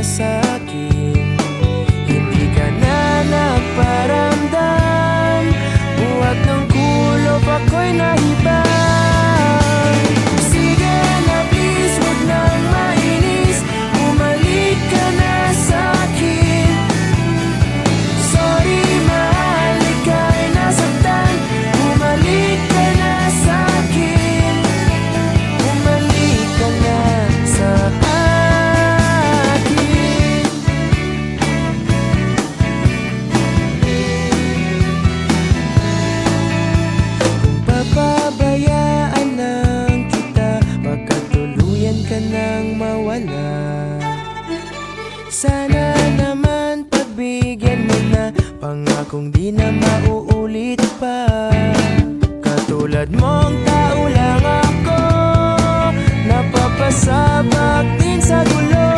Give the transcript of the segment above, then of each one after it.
sa'kin. Hindi ka na nagparamdam, buhat ng kulob ako'y nahibang. Sige na please, huwag nang mainis, bumalik ka na sa'kin. Sorry mahal, ika'y nasaktan, bumalik ka na sa'kin. Bumalik ka na sa akin. Kung papabayaan lang kita, baka tuluyan ka nang mawala. Sana naman pagbigyan mo na, pangakong di na mauulit pa. Katulad mong tao lang ako, napapasabak din sa gulo.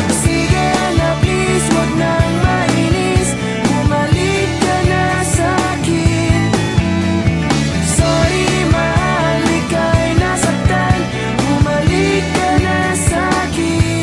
Sige na please, huwag nang mainis, bumalik ka na sa'kin. Sorry mahal, ika'y nasaktan, bumalik ka na sa'kin.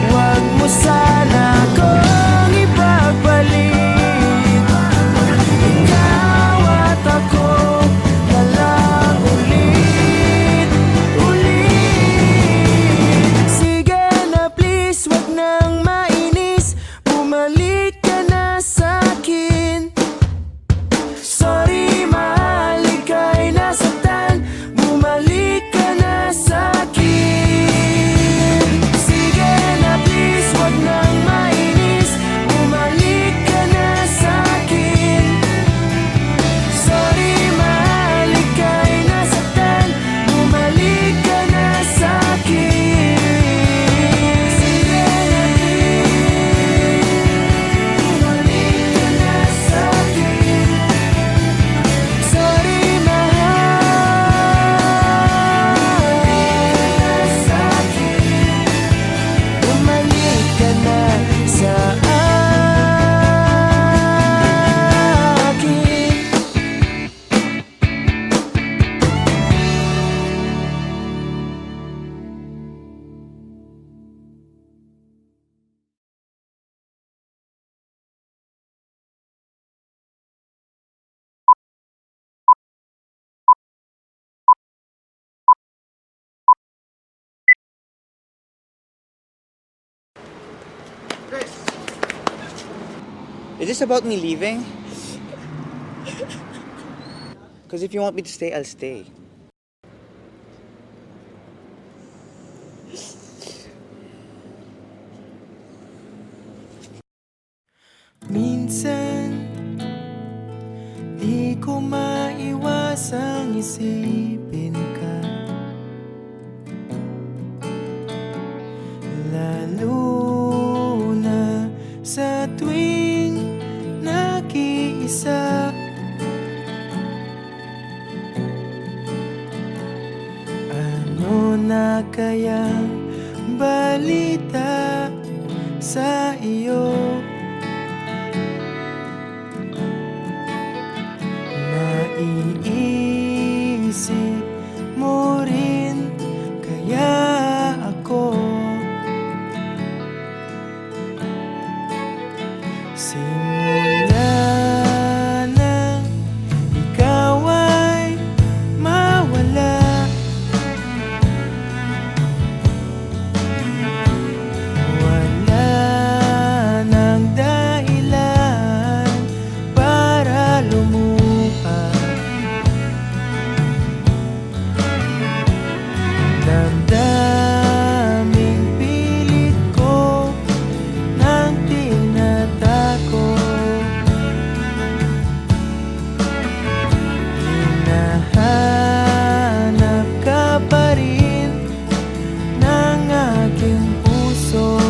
Huwag mo sana akong ibabalik, ikaw at ako na lang ulit, ulit. Sige na please, huwag nang mainis, bumalik ka na sa'kin. Sorry mahal, ika'y nasaktan, bumalik ka na sa'kin. Sige na please, huwag nang mainis, bumalik ka na sa'kin. Sorry mahal, ika'y nasaktan, bumalik ka na sa'kin. Sige na please, bumalik ka na sa'kin. Sorry mahal, sa'kin. Bumalik ka na sa akin. Is this about me leaving? Because if you want me to stay, I'll stay. Minsan, di ko maiwasang isipin ka, lalo na sa tuwing nag-iisa. Ano na kayang balita sa iyo? Naiisip mo rin kaya ako? Simula nang ikaw ay mawala, wala nang dahilan para lumuha. Damdaming pilit ko nang tinatako, hinahanap ka pa rin ng aking puso.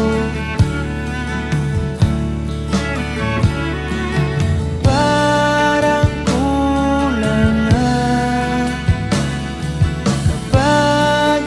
Parang kulang na kapag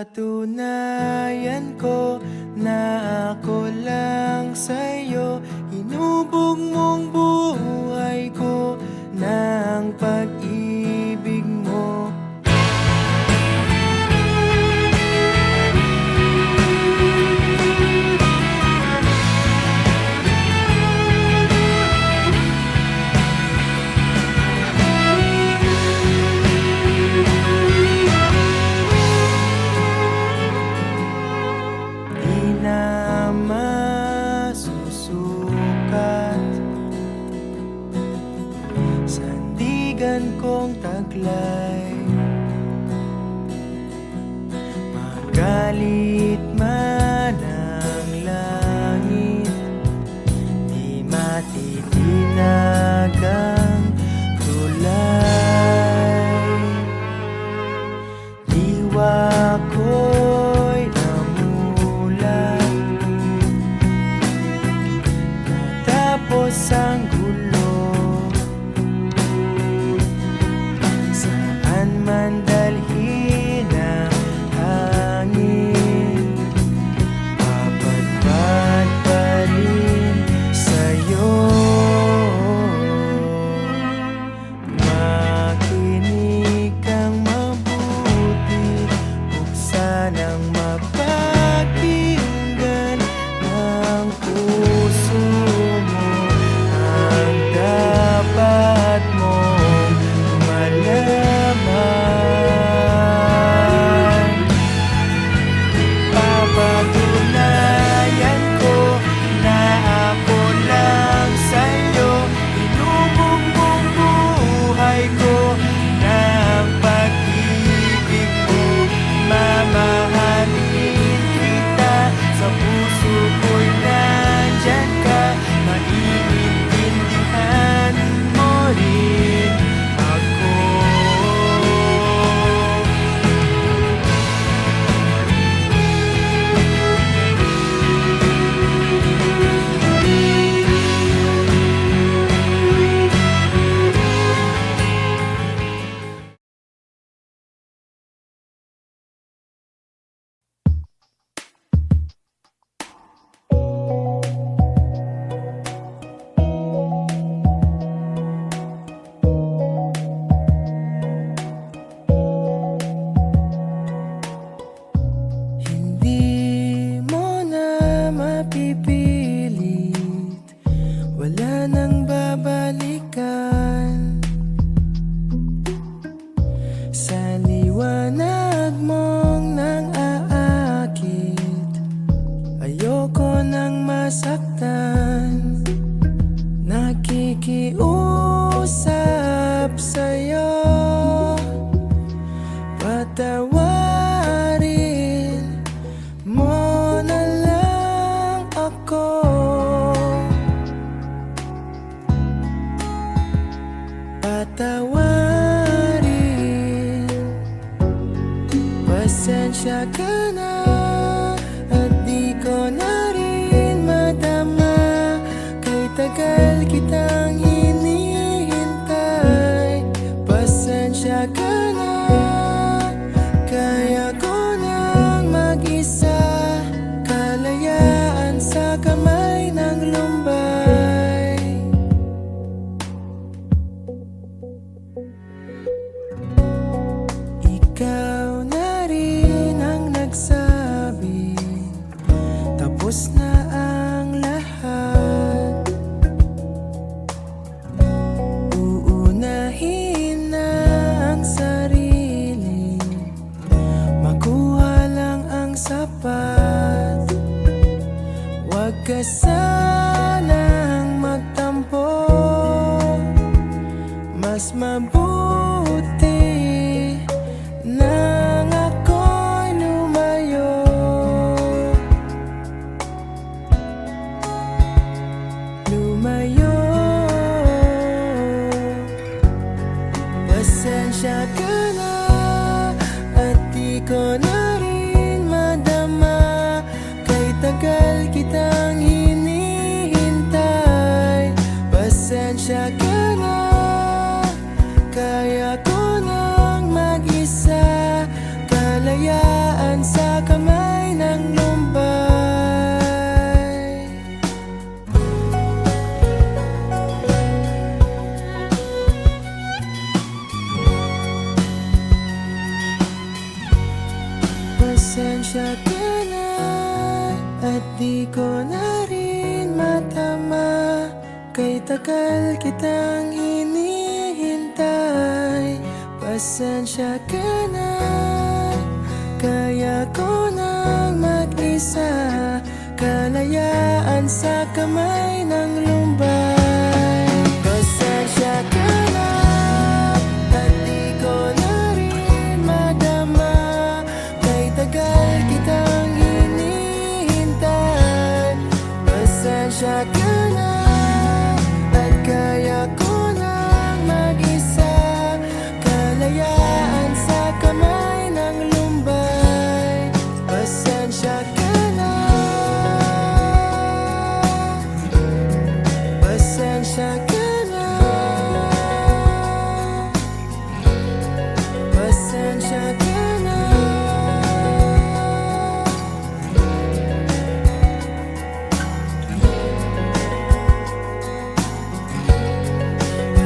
Papatunayan ko na ako lang sa'yo. Hinubog mong buhay ko ng pag-ibig mo. Di na masusukat sandigan kong taglay. Magalit man ang langit, di matitinag ang tulay. Diwa ko'y namulat, natapos ang gulo. Saan man dalhin ang hangin, papadpad pa rin sa'yo. Makinig kang mabuti, buksan ang mapakinggan ng puso mo. Ang dapat mong malaman, papatunayan ko na ako lang sa'yo. Hinubog mong buhay ko ng pag-ibig mo. Mamahalin kita, sa puso ko'y nandyan ka. Maiintindihan mo rin ako. Hindi mo na mapipilit, wala nang babalikan. Sa liwanag mong nang aakit, ayoko nang masaktan. Nakikiusap sa'yo, patawarin mo na lang ako. Patawarin, pasensya ka na, at di ko na rin madama. Kay tagal kitang hinihintay. Pasensya ka na, kaya ko nang mag-isa. Kalayaan sa kamay ng lumbay. Ikaw na rin ang nagsabi, tapos na ang lahat. Uunahin na ang sarili, makuha lang ang sapat. Huwag ka sanang magtampo, mas mabuti nang ako'y lumayo. Lumayo. Pasensya ka na, at di ko na rin madama. Kay tagal kitang hinihintay. Pasensya ka na, tagal kitang hinihintay. Pasensya ka na, kaya ko nang mag-isa. Kalayaan sa kamay ng lumbay. Pasensya ka na, at di ko na rin madama. Kay tagal kitang hinihintay. Pasensya ka na, at kaya ko nang mag-isa. Kalayaan sa kamay ng lumbay. Pasensya ka na, pasensya ka na, pasensya ka na.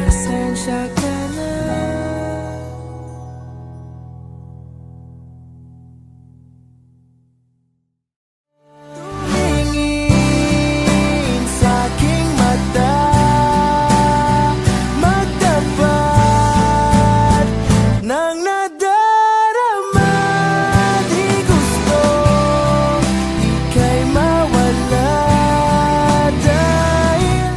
Pasensya ka na. Tumingin sa'king mata, magtapat ng nadarama. Di gusto ika'y mawala dahil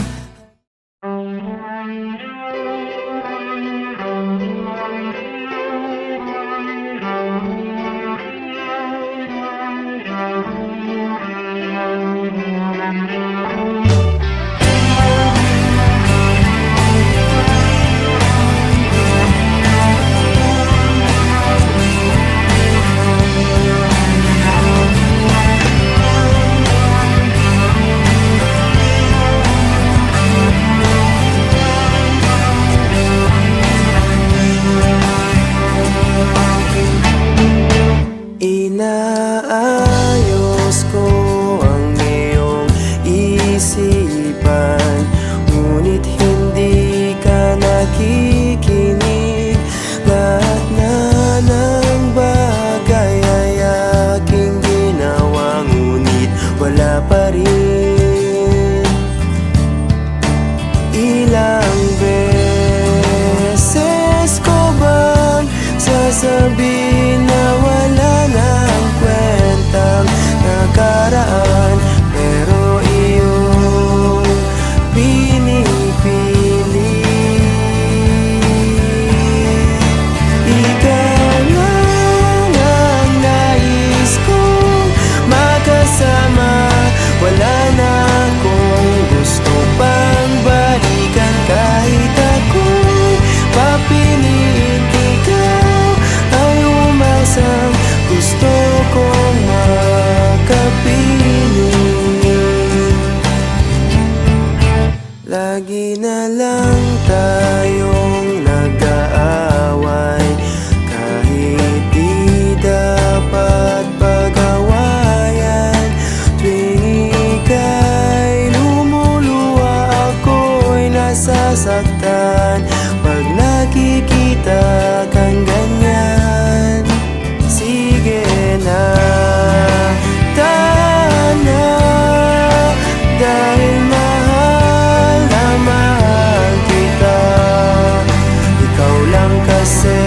inaayos ko ang iyong isipan, ngunit hindi ka nakikinig. Lahat na ng bagay ay aking ginawa, ngunit wala pa rin. Ilang beses ko bang sasabihin na wala nang kwentang nakaraan, pero iyong pinipili. Ikaw lang ang nais kong makasama. Wala na akong gusto pang balikan. Kahit ako'y papiliin, ikaw ay umasang gusto kong makapiling. Lagi na lang tayong nag-aaway, kahit di dapat pag-awayan. Tuwing ika'y lumuluwa, ako'y nasasaktan. Pag nakikita kang ganyan, sige na, tana, dahil mahal na mahal kita. Ikaw lang kasi,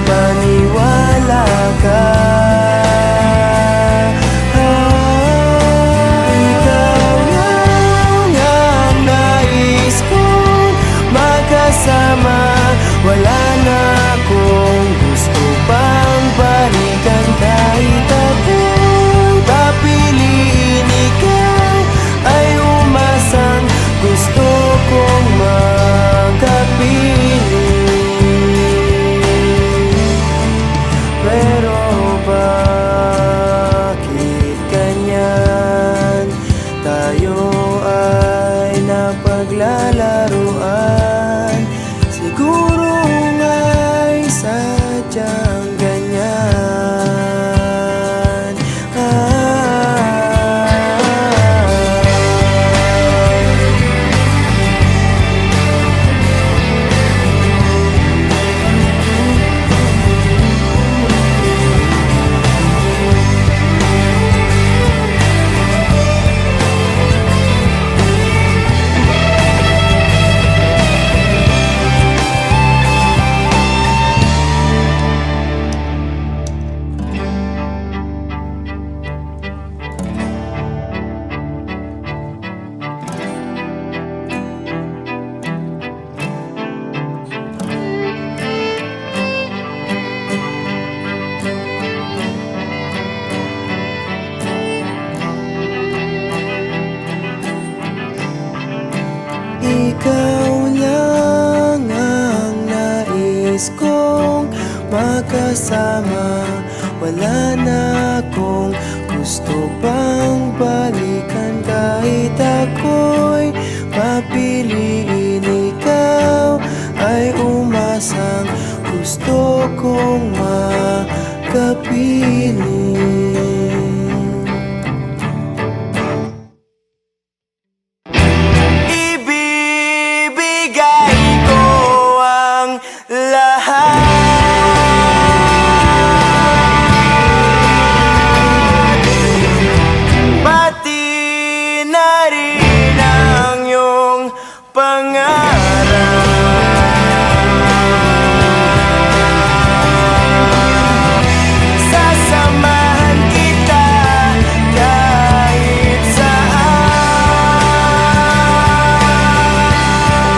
maniwala ka. Ikaw lang ang nais kong makasama. Wala na akong gusto pang balikan. Kahit ako'y papiliin, ikaw ay umasang gusto kong makapiling. Pero bakit ganyan? Tayo ay napaglalaruan. Siguro nga'y sadyang ganyan. nais kong makasama. Wala na akong gusto pang balikan. Kahit ako'y papiliin, ikaw ay umasang gusto kong makapiling. Ibibigay ko ang lahat, pati na rin ang iyong pangarap. Sasamahan kita kahit saan,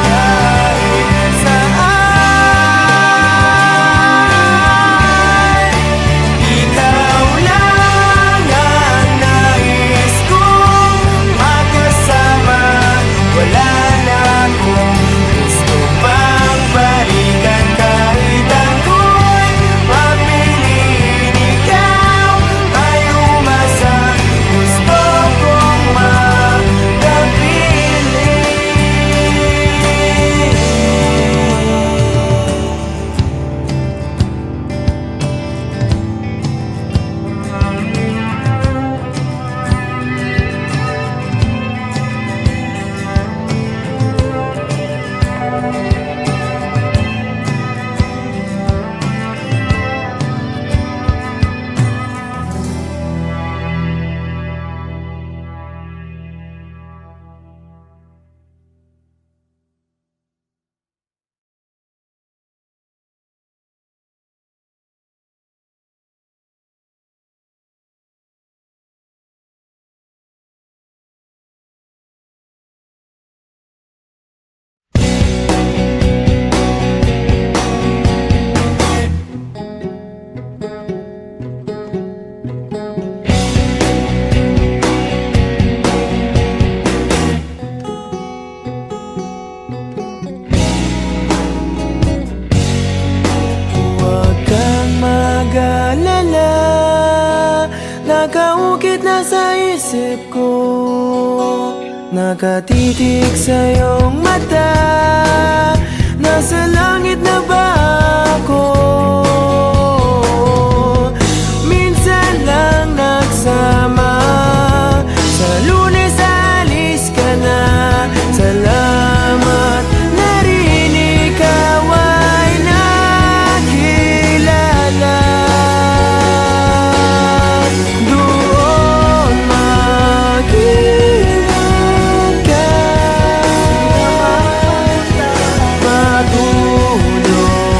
kahit saan. Ikaw lang ang nais kong makasama. Wala na akong gusto pang balikan. Kahit ako'y mapiliin, ikaw ay umasang gusto kong nakaukit na sa isip ko, nakatitig sa iyong mata. Nasa langit na ba ako? Minsan lang nagsama. Sa Lunes alis ka na. Salamat na rin ikaw ay nakilala. Patuloy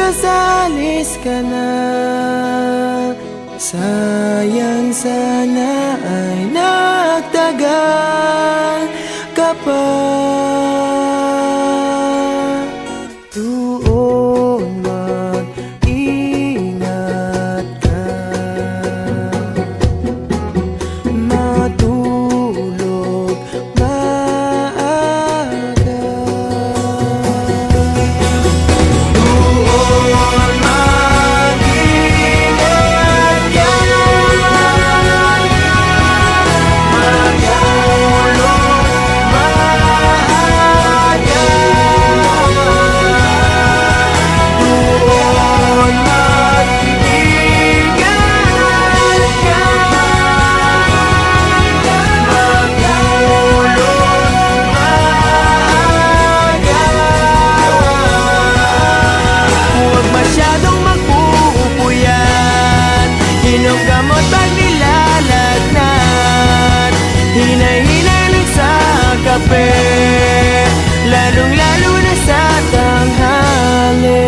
sasalis ka na. Sayang sana ay nagtagal ka pa. Doon mag-ingat ka, matulog maaga. Doon mag-ingat ka, matulog maaga. Doon mag-ingat ka, matulog maaga. Huwag masyadong magpupuyat, inom gamot pag nilalagnat, hinay-hinay lang sa kape, lalong-lalo na sa tanghali.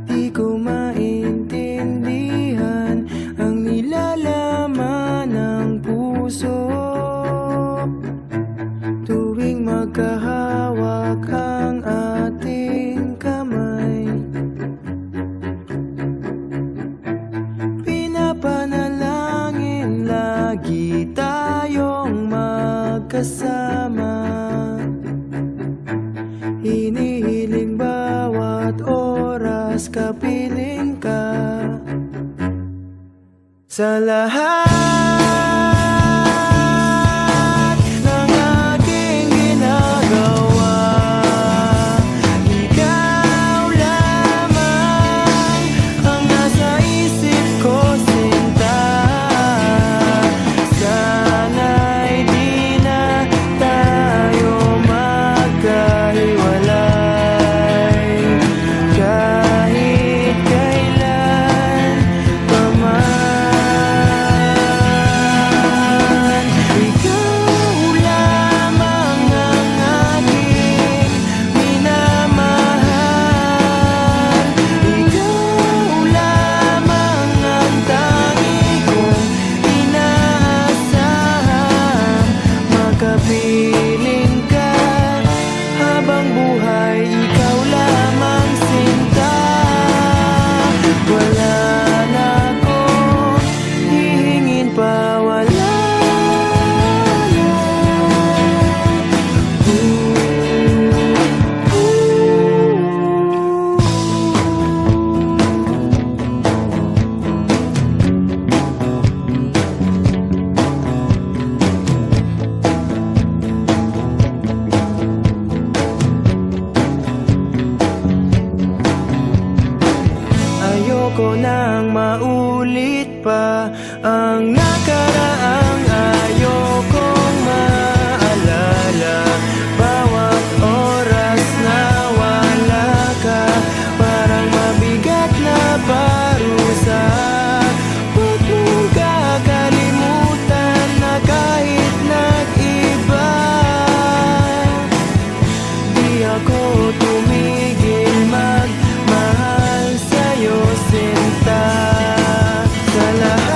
Di ko maintindihan ang nilalaman ng puso tuwing magkahawak ang ating kamay. Pinapanalangin lagi tayong magkasama, hinihiling bawat oras kapiling ka. Sa lahat ng aking ginagawa, ikaw lamang ang nasa isip ko, sinta. Sana'y di na tayo magkahiwalay kahit kailan pa man. Ikaw lamang ang aking minamahal, ikaw lamang ang tangi kong inaasahan. Makapiling ka habang buhay, ikaw lamang, sinta. Wala na akong hihingin pa, wala na. Ayoko nang maulit pa ang nakaraang, ayokong maalala bawat oras na wala ka. Parang mabigat na parusa, huwag mong kakalimutan na kahit nag-iba, di ako tumigil magmahal sa'yo, sinta. Sa lahat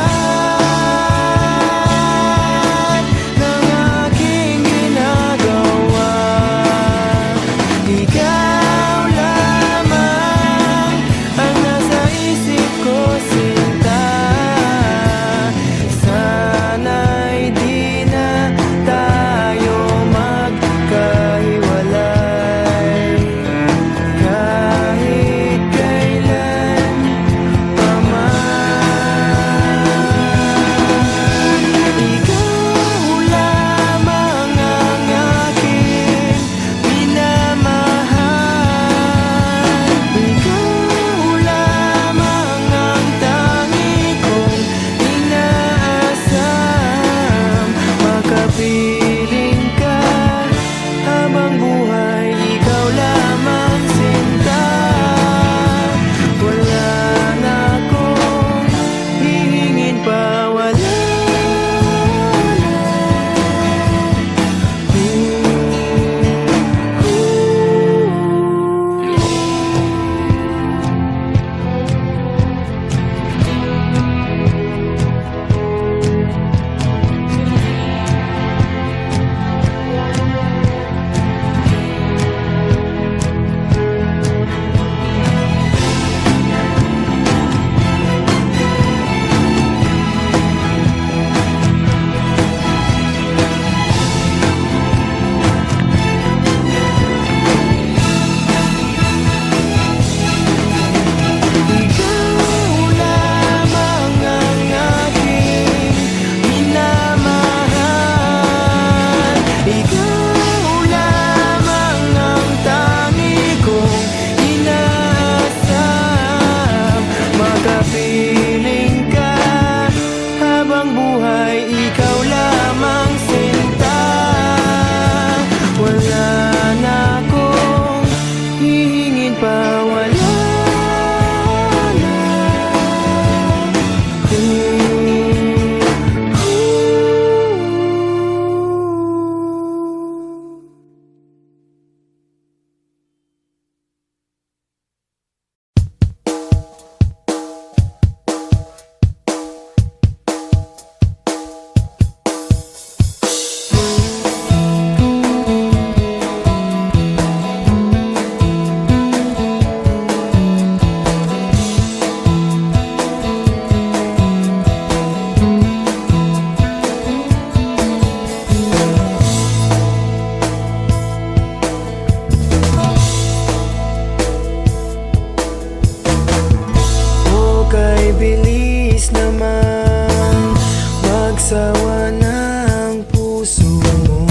sawa ng puso mo.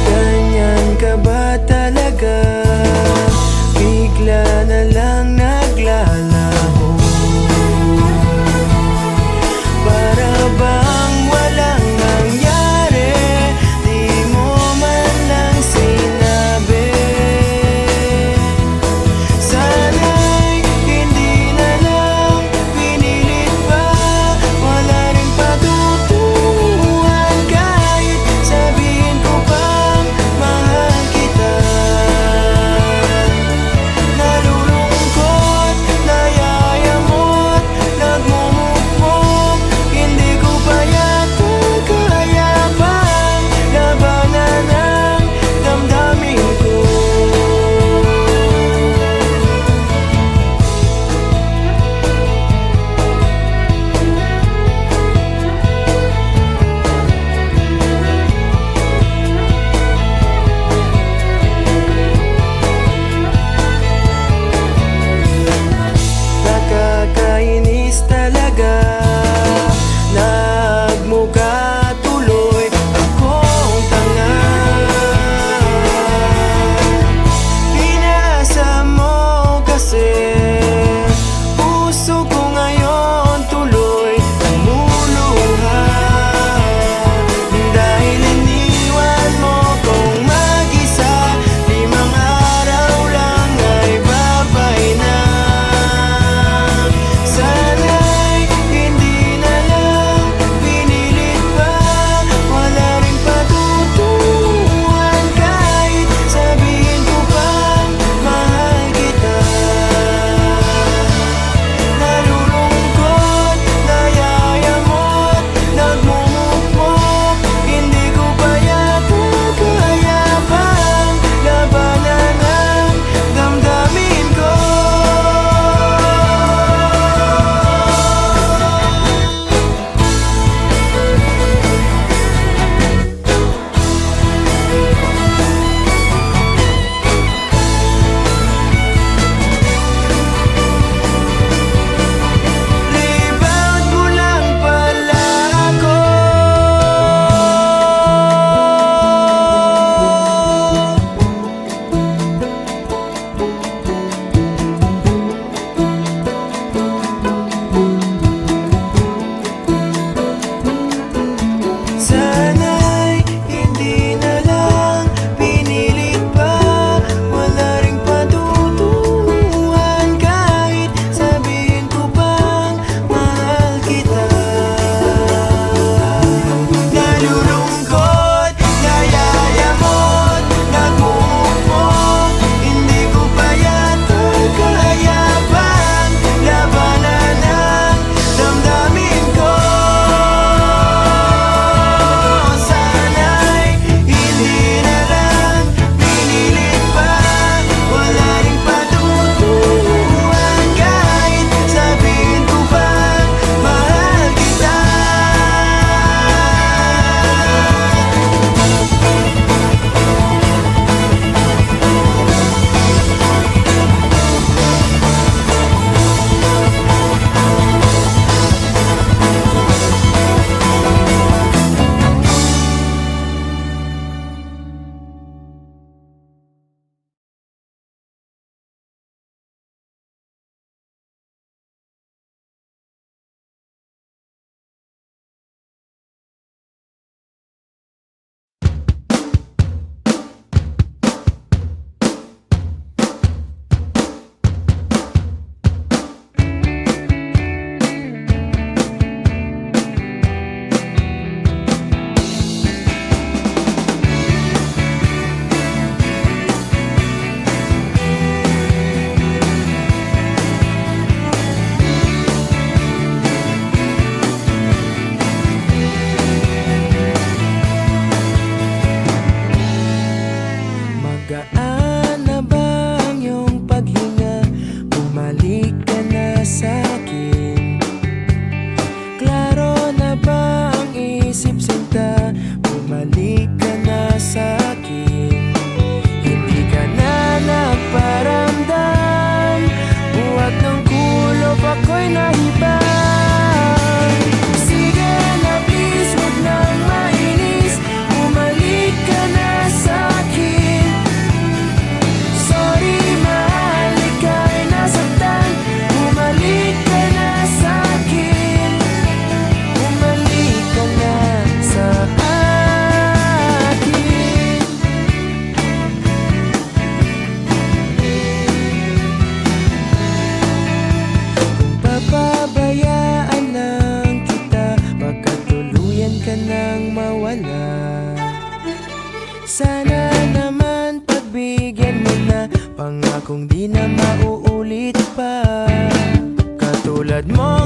Ganyan ka ba talaga? Bigla na lang naglalaho. Para bang walang nangyari, di mo man lang sinabi. Sana'y hindi na lang pinilit pa, wala rin patutunguhan, kahit sabihin ko pang mahal kita. Nalulungkot, nayayamot, nagmumukmok, hindi ko pa yata kaya pang labanan ang damdamin ko. Nakakainis talaga, nagmukha tuloy akong tanga. Pinaasa mo kasi puso ko ngayon tuloy namuluha. Dahil iniwan mo kong mag-isa, 5 araw lang ay babay na. Sana'y hindi na lang pinilit pa, wala rin patutunguhan, kahit sabihin ko pang mahal kita. Nalulungkot, nayayamot, nagmumukmok, hindi ko pa yata kaya pang labanan ang damdamin ko. Rebound mo lang pala ako. Sana'y hindi na lang pinilit pa, wala ring patutunguhan, kahit sabihin ko pang mahal kita. Nalulungkot, nayayamot, nagmumukmok, hindi ko pa yata kaya pang labanan ang damdamin ko. Sana'y hindi na lang pinilit pa, wala ring patutunguhan, kahit sabihin ko pang mahal kita. Magaan na ba ang iyong paghinga? Bumalik ka na sa'kin. Klaro na ba ang isip sinta? Bumalik ka na sa'kin. Hindi ka na nagparamdam, buhat ng kulob ako'y nahiba. Pangakong di na mauulit pa. Katulad mo